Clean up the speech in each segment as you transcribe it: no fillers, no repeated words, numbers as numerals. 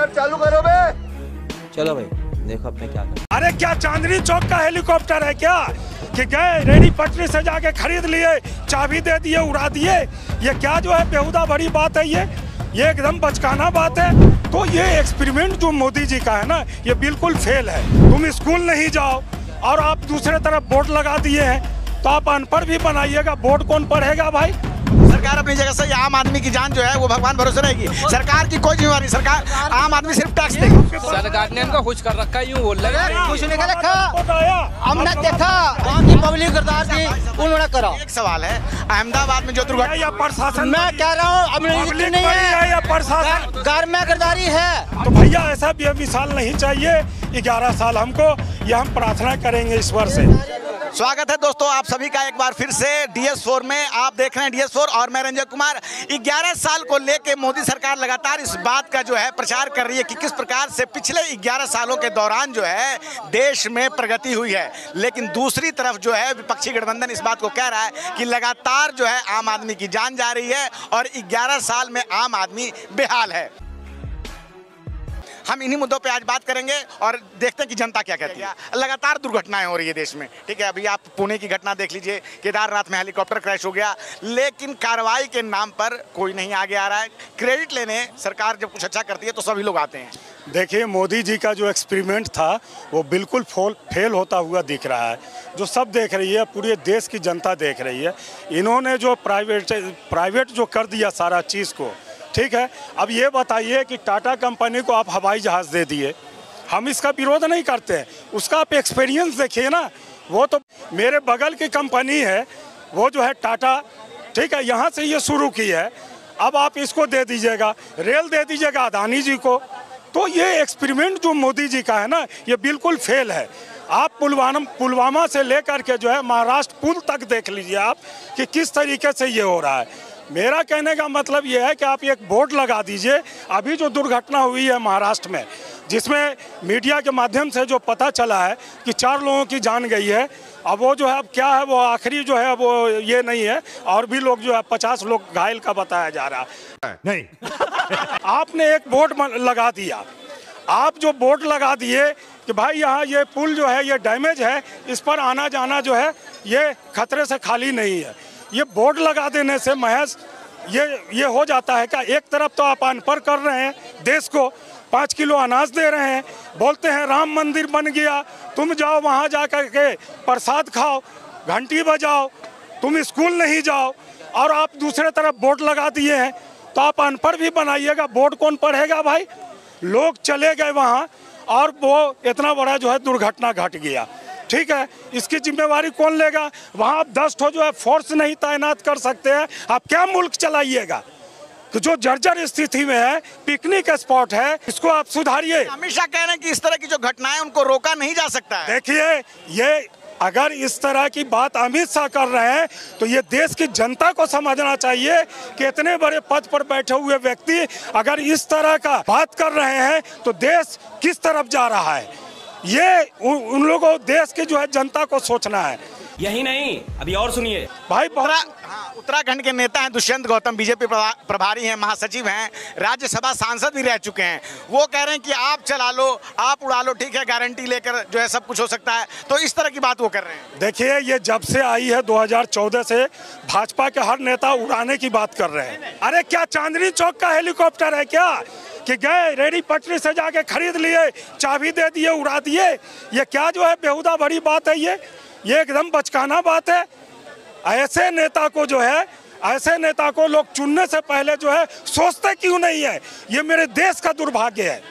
Helicopter चालू करो बे। चलो भाई देखो अब मैं क्या कर। अरे क्या चांदनी चौक का हेलीकॉप्टर है क्या कि गए रेडी पटरी से जाके खरीद लिए, चाबी दे दिए, उड़ा दिए? ये क्या जो है बेहुदा बड़ी बात है, ये एकदम बचकाना बात है। तो ये एक्सपेरिमेंट जो मोदी जी का है ना, ये बिल्कुल फेल है। तुम स्कूल नहीं जाओ और आप दूसरे तरफ बोर्ड लगा दिए हैं, तो आप अनपढ़ भी बनाइएगा, बोर्ड कौन पढ़ेगा भाई? सरकार अपनी जगह से आम आदमी की जान जो है वो भगवान भरोसे रहेगी। सरकार की कोई जिम्मेवारी, सरकार आम आदमी सिर्फ टैक्स देगा। सरकार ने इनको खुश कर रखा है, यूं बोल रहे हैं। कुछ नहीं कर रखा, हमने देखा बाकी पब्लिक गद्दार थी, उन्होंने करा। एक सवाल है, अहमदाबाद में जो दुर्घटना या प्रशासन, मैं कह रहा हूँ अब नहीं है या प्रशासन घर में गद्दारी है। तो भैया ऐसा भी मिसाल नहीं चाहिए। 11 साल हमको, ये हम प्रार्थना करेंगे ईश्वर से। स्वागत है दोस्तों आप सभी का एक बार फिर से DS4 में। आप देख रहे हैं DS4 और मैं रंजन कुमार। 11 साल को लेके मोदी सरकार लगातार इस बात का जो है प्रचार कर रही है कि किस प्रकार से पिछले 11 सालों के दौरान जो है देश में प्रगति हुई है। लेकिन दूसरी तरफ जो है विपक्षी गठबंधन इस बात को कह रहा है कि लगातार जो है आम आदमी की जान जा रही है और 11 साल में आम आदमी बेहाल है। हम इन्हीं मुद्दों पे आज बात करेंगे और देखते हैं कि जनता क्या कहती है। लगातार दुर्घटनाएं हो रही है देश में, ठीक है। अभी आप पुणे की घटना देख लीजिए, केदारनाथ में हेलीकॉप्टर क्रैश हो गया, लेकिन कार्रवाई के नाम पर कोई नहीं आगे आ रहा है। क्रेडिट लेने सरकार जब कुछ अच्छा करती है तो सभी लोग आते हैं। देखिए मोदी जी का जो एक्सपेरिमेंट था वो बिल्कुल फेल होता हुआ दिख रहा है। जो सब देख रही है, पूरे देश की जनता देख रही है। इन्होंने जो प्राइवेट जो कर दिया सारा चीज़ को, ठीक है। अब ये बताइए कि टाटा कंपनी को आप हवाई जहाज़ दे दिए, हम इसका विरोध नहीं करते हैं, उसका आप एक्सपीरियंस देखिए ना। वो तो मेरे बगल की कंपनी है, वो जो है टाटा, ठीक है, यहाँ से ये शुरू की है। अब आप इसको दे दीजिएगा, रेल दे दीजिएगा अदानी जी को। तो ये एक्सपेरिमेंट जो मोदी जी का है ना, ये बिल्कुल फेल है। आप पुलवामा से लेकर के जो है महाराष्ट्र पुल तक देख लीजिए आप कि किस तरीके से ये हो रहा है। मेरा कहने का मतलब ये है कि आप एक बोर्ड लगा दीजिए। अभी जो दुर्घटना हुई है महाराष्ट्र में, जिसमें मीडिया के माध्यम से जो पता चला है कि 4 लोगों की जान गई है, अब वो जो है अब क्या है, वो आखिरी जो है वो ये नहीं है, और भी लोग जो है 50 लोग घायल का बताया जा रहा है। नहीं आपने एक बोर्ड लगा दिया, आप जो बोर्ड लगा दिए कि भाई यहाँ ये पुल जो है ये डैमेज है, इस पर आना जाना जो है ये खतरे से खाली नहीं है। ये बोर्ड लगा देने से महज ये हो जाता है क्या? एक तरफ तो आप अनपढ़ कर रहे हैं देश को, 5 किलो अनाज दे रहे हैं, बोलते हैं राम मंदिर बन गया, तुम जाओ वहाँ जा कर के प्रसाद खाओ, घंटी बजाओ, तुम स्कूल नहीं जाओ, और आप दूसरे तरफ बोर्ड लगा दिए हैं। तो आप अनपढ़ भी बनाइएगा, बोर्ड कौन पढ़ेगा भाई? लोग चले गए वहाँ और वो इतना बड़ा जो है दुर्घटना घट गया, ठीक है। इसकी जिम्मेवारी कौन लेगा? वहाँ आप 10 ठो जो है फोर्स नहीं तैनात कर सकते हैं, आप क्या मुल्क चलाइएगा? कि जो जर्जर स्थिति में है, पिकनिक स्पॉट है, इसको आप सुधारिए। अमित शाह कह रहे हैं कि इस तरह की जो घटनाएं उनको रोका नहीं जा सकता है। देखिए ये अगर इस तरह की बात अमित शाह कर रहे हैं तो ये देश की जनता को समझना चाहिए कि इतने बड़े पद पर बैठे हुए व्यक्ति अगर इस तरह का बात कर रहे हैं तो देश किस तरफ जा रहा है, ये उन लोगों देश की जो है जनता को सोचना है। यही नहीं, अभी और सुनिए भाई। उत्तराखंड के नेता हैं दुष्यंत गौतम, बीजेपी प्रभारी हैं, महासचिव हैं, राज्यसभा सांसद भी रह चुके हैं। वो कह रहे हैं कि आप चला लो, आप उड़ा लो, ठीक है, गारंटी लेकर जो है सब कुछ हो सकता है। तो इस तरह की बात वो कर रहे हैं। देखिए ये जब से आई है 2014 से भाजपा के हर नेता उड़ाने की बात कर रहे हैं। अरे क्या चांदनी चौक का हेलीकॉप्टर है क्या कि गए रेडी पटरी से जाके खरीद लिए, चाबी दे दिए, उड़ा दिए? ये क्या जो है बेहुदा बड़ी बात है, ये एकदम बचकाना बात है। ऐसे नेता को जो है, ऐसे नेता को लोग चुनने से पहले जो है सोचते क्यों नहीं है? ये मेरे देश का दुर्भाग्य है।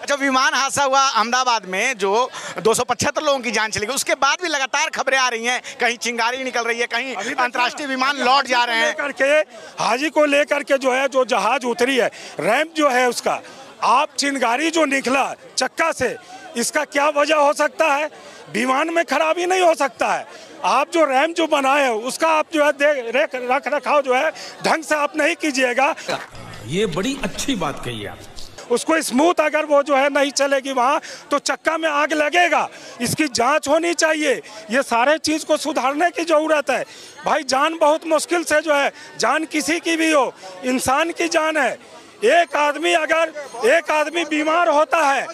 अच्छा, विमान हादसा हुआ अहमदाबाद में जो 275 लोगों की जान चली गई, उसके बाद भी लगातार खबरें आ रही हैं, कहीं चिंगारी निकल रही है, कहीं अंतर्राष्ट्रीय विमान लौट जा रहे हैं। करके हाजी को लेकर के जो है जो जहाज उतरी है, रैंप जो है उसका, आप चिंगारी जो निकला चक्का से, इसका क्या वजह हो सकता है? विमान में खराबी नहीं हो सकता है। आप जो रैंप जो बनाए हैं उसका आप जो है रख रखाव जो है ढंग से आप नहीं कीजिएगा। ये बड़ी अच्छी बात कही है। उसको स्मूथ अगर वो जो है नहीं चलेगी वहाँ तो चक्का में आग लगेगा। इसकी जांच होनी चाहिए। ये सारे चीज़ को सुधारने की ज़रूरत है भाई। जान बहुत मुश्किल से जो है, जान किसी की भी हो, इंसान की जान है, एक आदमी बीमार होता है,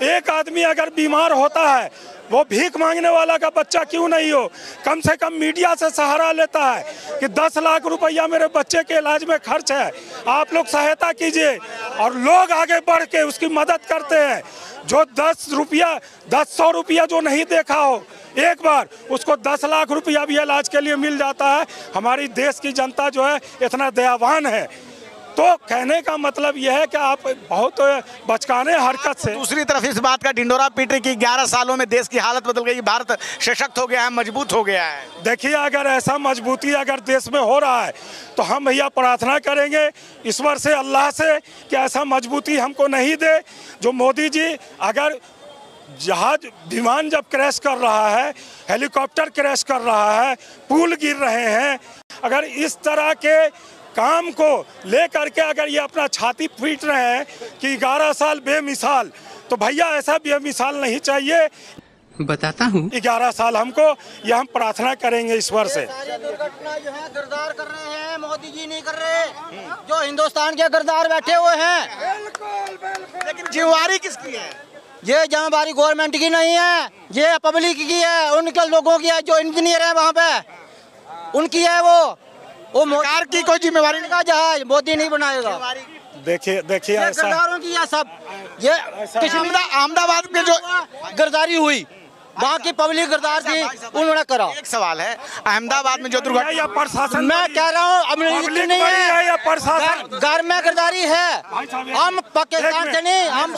एक आदमी अगर बीमार होता है, वो भीख मांगने वाला का बच्चा क्यों नहीं हो, कम से कम मीडिया से सहारा लेता है कि 10 लाख रुपया मेरे बच्चे के इलाज में खर्च है, आप लोग सहायता कीजिए, और लोग आगे बढ़ के उसकी मदद करते हैं। जो 100 रुपया जो नहीं देखा हो, एक बार उसको 10 लाख रुपया भी इलाज के लिए मिल जाता है। हमारी देश की जनता जो है इतना दयावान है। तो कहने का मतलब यह है कि आप बहुत बचकाने हरकत से। दूसरी तरफ इस बात का ढिंडोरा पीट रही कि 11 सालों में देश की हालत बदल गई, भारत सशक्त हो गया है, मजबूत हो गया है। देखिए, अगर ऐसा मजबूती अगर देश में हो रहा है तो हम भैया प्रार्थना करेंगे ईश्वर से, अल्लाह से, कि ऐसा मजबूती हमको नहीं दे। जो मोदी जी, अगर जहाज विमान जब क्रैश कर रहा है, हेलीकॉप्टर क्रैश कर रहा है, पुल गिर रहे हैं, अगर इस तरह के काम को लेकर के अगर ये अपना छाती पीट रहे हैं कि 11 साल बेमिसाल, तो भैया ऐसा बेमिसाल नहीं चाहिए। बताता हूँ 11 साल हमको, ये हम प्रार्थना करेंगे ईश्वर से। दुर्घटना जो है किरदार कर रहे हैं, मोदी जी नहीं कर रहे, जो हिंदुस्तान के किरदार बैठे हुए हैं। लेकिन जिम्मेवारी किसकी है? ये जिम्मेदारी गवर्नमेंट की नहीं है, ये पब्लिक की है, उनके लोगों की है, जो इंजीनियर है वहाँ पे उनकी है। वो सरकार की कोई जिम्मेवारी नहीं का जहाज मोदी नहीं बनाएगा। देखिए ऐसा किरदारों की है सब। ये अहमदाबाद में जो गिरदारी हुई, वहाँ की पब्लिक किरदार थी, उन्होंने करा। एक सवाल है, अहमदाबाद में जो दुर्घटना, या प्रशासन, मैं कह रहा हूँ अब नहीं है, या प्रशासन घर में किरदारी है। हम पाकिस्तान से नहीं, हम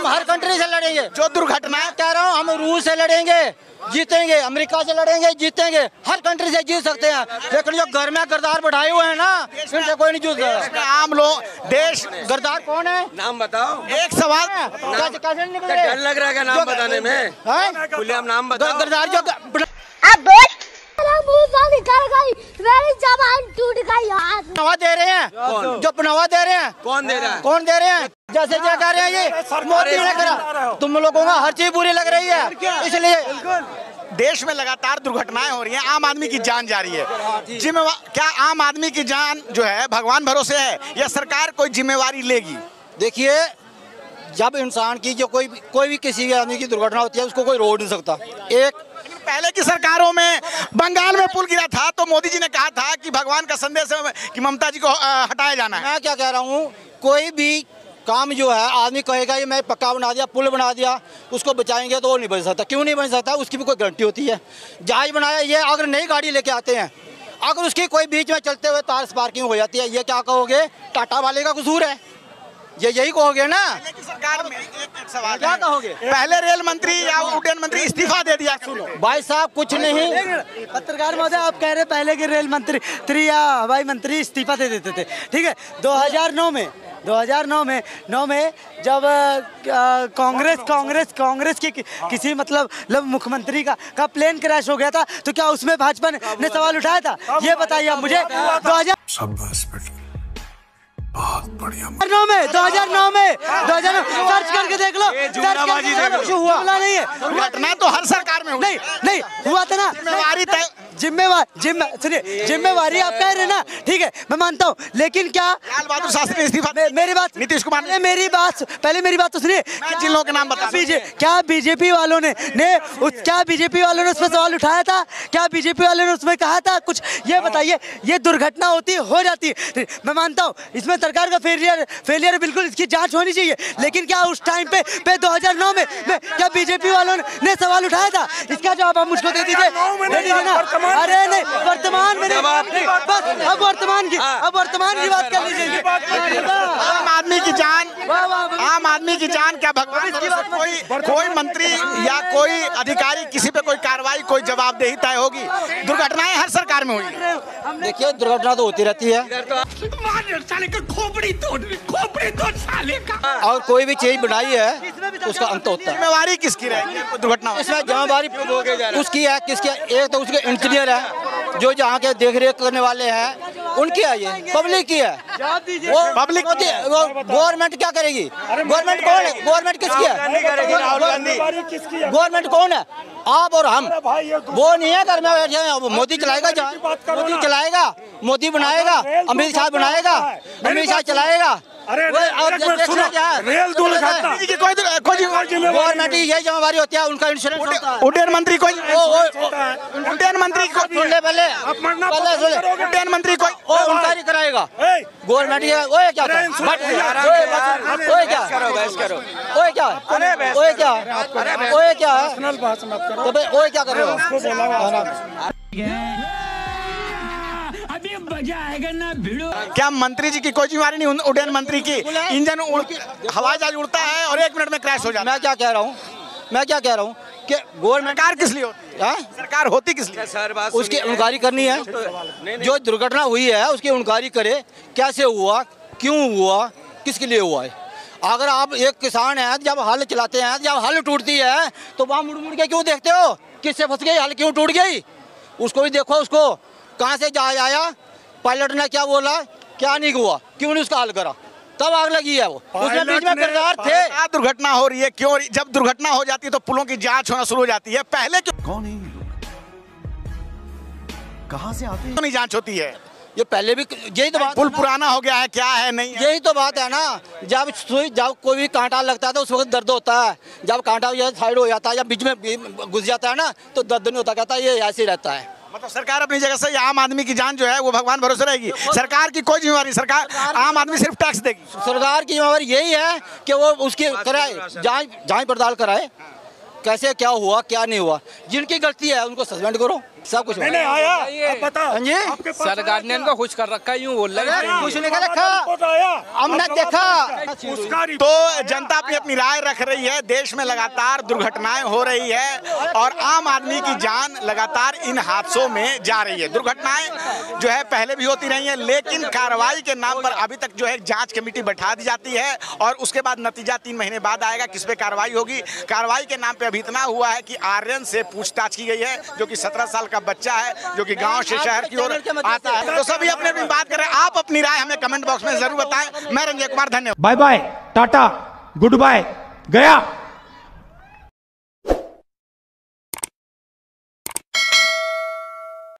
हर कंट्री से लड़ेंगे। जो दुर्घटना है, कह रहा हूँ हम रूस से लड़ेंगे, जीतेंगे, अमेरिका से लड़ेंगे, जीतेंगे, हर कंट्री से जीत सकते हैं। लेकिन जो घर में किरदार बढ़ाए हुए हैं ना, इनसे कोई नहीं जीत सकता। आम लोग देश किरदार कौन है? नाम बताओ। एक सवाल, कैसे निकले? डर लग रहा है क्या नाम बताने में? खुलेआम नाम बताओ। किरदार जो मेरी जबान टूट गई यार। पनावा दे रहे हैं, जो पनावा दे रहे हैं, कौन दे रहा है? कौन दे रहे हैं? जैसे क्या कह रहे हैं, ये मोदी ने करा। तुम लोगों का हर चीज बुरी लग रही है, इसलिए देश में लगातार दुर्घटनाएं हो रही हैं, आम आदमी की जान जा रही है। क्या आम आदमी की जान जो है भगवान भरोसे है, या सरकार कोई जिम्मेवारी लेगी? देखिए, जब इंसान की जो कोई भी किसी आदमी की दुर्घटना होती है, उसको कोई रोक नहीं सकता। एक पहले की सरकारों में बंगाल में पुल गिरा था तो मोदी जी ने कहा था कि भगवान का संदेश है कि ममता जी को हटाया जाना है। मैं क्या कह रहा हूँ, कोई भी काम जो है आदमी कहेगा ये मैं पक्का बना दिया, पुल बना दिया, उसको बचाएंगे तो वो नहीं बन सकता। क्यों नहीं बन सकता? उसकी भी कोई गारंटी होती है। जहाज बनाया, ये अगर नई गाड़ी लेके आते हैं, अगर उसकी कोई बीच में चलते हुए तार स्पार्किंग हो जाती है, ये क्या कहोगे? टाटा वाले का कसूर है, ये यही कहोगे ना? सरकार में एक सवाल क्या कहोगे? पहले रेल मंत्री या उड्डयन मंत्री इस्तीफा दे दिया। सुनो भाई साहब, कुछ नहीं। पत्रकार महोदय, आप कह रहे पहले के रेल मंत्री या हवाई मंत्री इस्तीफा दे देते थे, ठीक है। 2009 में जब कांग्रेस की किसी मतलब मुख्यमंत्री का प्लेन क्रैश हो गया था, तो क्या उसमें भाजपा ने सवाल उठाया था? ये बताइए आप मुझे। 2009 में सर्च करके देख लो, हुआ नहीं है। घटना तो हर सरकार में नहीं हुआ था ना। जिम्मेवारी आप कह रहे ना, ठीक है, मैं मानता हूँ, लेकिन क्या लाल बहादुर शास्त्री ने इस्तीफा? मेरी बात, नीतीश कुमार ने, पहले मेरी बात तो सुनिए। जिन लोगों के नाम बता, क्या बीजेपी वालों ने उसमें सवाल उठाया था? क्या बीजेपी वालों ने उसमें कहा था कुछ? ये बताइए। ये दुर्घटना होती हो जाती है, मैं मानता हूँ, इसमें सरकार का फेलियर बिल्कुल, इसकी जांच होनी चाहिए। लेकिन क्या उस टाइम पे 2009 में क्या बीजेपी वालों ने सवाल उठाया था? इसका जवाब आप मुझको दे दीजिए ना। अरे नहीं, वर्तमान में बस अब वर्तमान की बात कर लीजिए। आम आदमी की जान क्या भगवान कोई मंत्री या कोई अधिकारी किसी पे कोई कार्रवाई, कोई जवाबदेही तय होगी? दुर्घटनाएं हर सरकार में हुई। देखिए, दुर्घटना तो होती रहती है, और कोई भी चीज बनाई है उसका अंत होता है। जिम्मेवारी किसकी रहेगी दुर्घटना? इसमें जिम्मेवारी उसकी है, किसकी है? एक तो उसके इंजीनियर है, जो जहाँ के देख रेख करने वाले हैं, उनकी है। ये पब्लिक की है। वो पब्लिक होती है। गवर्नमेंट क्या करेगी? गवर्नमेंट कौन है? गवर्नमेंट किसकी है? गवर्नमेंट कौन है? आप और हम। वो नहीं है घर में बैठे, मोदी चलाएगा, मोदी चलाएगा, मोदी बनाएगा, अमित शाह बनाएगा, अमित शाह चलाएगा। अरे रेल दुर्घटना की कोई गवर्नमेंट की यही जिम्मेवारी होती है, उनका इंश्योरेंस होता है। उड्डयन मंत्री कोई उड्डयन मंत्री को पहले उड्डयन मंत्री कोई इंक्वायरी कराएगा गवर्नमेंट। ओए क्या था? ओए क्या? ओए क्या? ओए क्या? ओए क्या? ओए क्या कर रहे हो? अभी मजा आएगा ना भिड़ो। क्या मंत्री जी की कोई जिम्मेवारी नहीं? उड्डयन मंत्री की इंजन हवाई जहाज उड़ता है और 1 मिनट में क्रैश हो जाता है। मैं क्या कह रहा हूँ कि गवर्नमेंट सरकार किस लिए होती है? सरकार होती किस लिए? उसकी इंक्वायरी करनी है, जो दुर्घटना हुई है उसकी इंक्वायरी करे, कैसे हुआ, क्यों हुआ, किसके लिए हुआ है। अगर आप एक किसान है, जब हल चलाते हैं, जब हल टूटती है तो वहाँ मुड़ मुड़ के क्यों देखते हो? किससे फंस गई, हल क्यों टूट गई, उसको भी देखो। उसको कहाँ से जहाज आया, पायलट ने क्या बोला, क्या नहीं हुआ, क्यों नहीं उसका हल करा, तब आग लगी है। वो उसमें बीच में किरदार थे। दुर्घटना हो रही है, क्यों? जब दुर्घटना हो जाती है तो पुलों की जांच होना शुरू हो जाती है। पहले क्यों? कौन है ये लोग? कहाँ से आते हैं? नहीं जांच होती है। ये पहले भी यही तो बात, पुल पुराना हो गया है, क्या है नहीं है? यही तो बात है ना। जब कोई भी कांटा लगता है तो उस वक्त दर्द होता है। जब कांटा साइड हो जाता है या बीच में घुस जाता है ना तो दर्द नहीं होता। कहता है ये ऐसे ही रहता है। मतलब सरकार अपनी जगह से, आम आदमी की जान जो है वो भगवान भरोसे रहेगी। सरकार की कोई जिम्मेवारी, सरकार आम आदमी सिर्फ टैक्स देगी। सरकार की जिम्मेवारी यही है कि वो उसकी कराए, जांच पड़ताल कराए, कैसे क्या हुआ क्या नहीं हुआ। जिनकी गलती है उनको सस्पेंड करो, सब कुछ नहीं आया। आप बताओ जी, सरकार ने इनको खुश कर रखा है, यूं बोल रहा है। कुछ नहीं कर रखा, हमने देखा। तो जनता अपनी अपनी राय रख रही है। देश में लगातार दुर्घटनाएं हो रही है और आम आदमी की जान लगातार इन हादसों में जा रही है। दुर्घटनाएं जो है पहले भी होती रही हैं, लेकिन कार्रवाई के नाम पर अभी तक जो है जांच कमेटी बैठा दी जाती है और उसके बाद नतीजा 3 महीने बाद आएगा, किस पे कार्रवाई होगी। कार्रवाई के नाम पे अभी इतना हुआ है कि आर्यन से पूछताछ की गई है, जो कि 17 साल का बच्चा है, जो कि गांव से शहर की ओर आता है। तो सभी अपने अपनी बात करें। आप अपनी राय हमें कमेंट बॉक्स में जरूर बताएं। मैं रंजय कुमार, धन्यवाद। Bye bye, tata, goodbye, गया।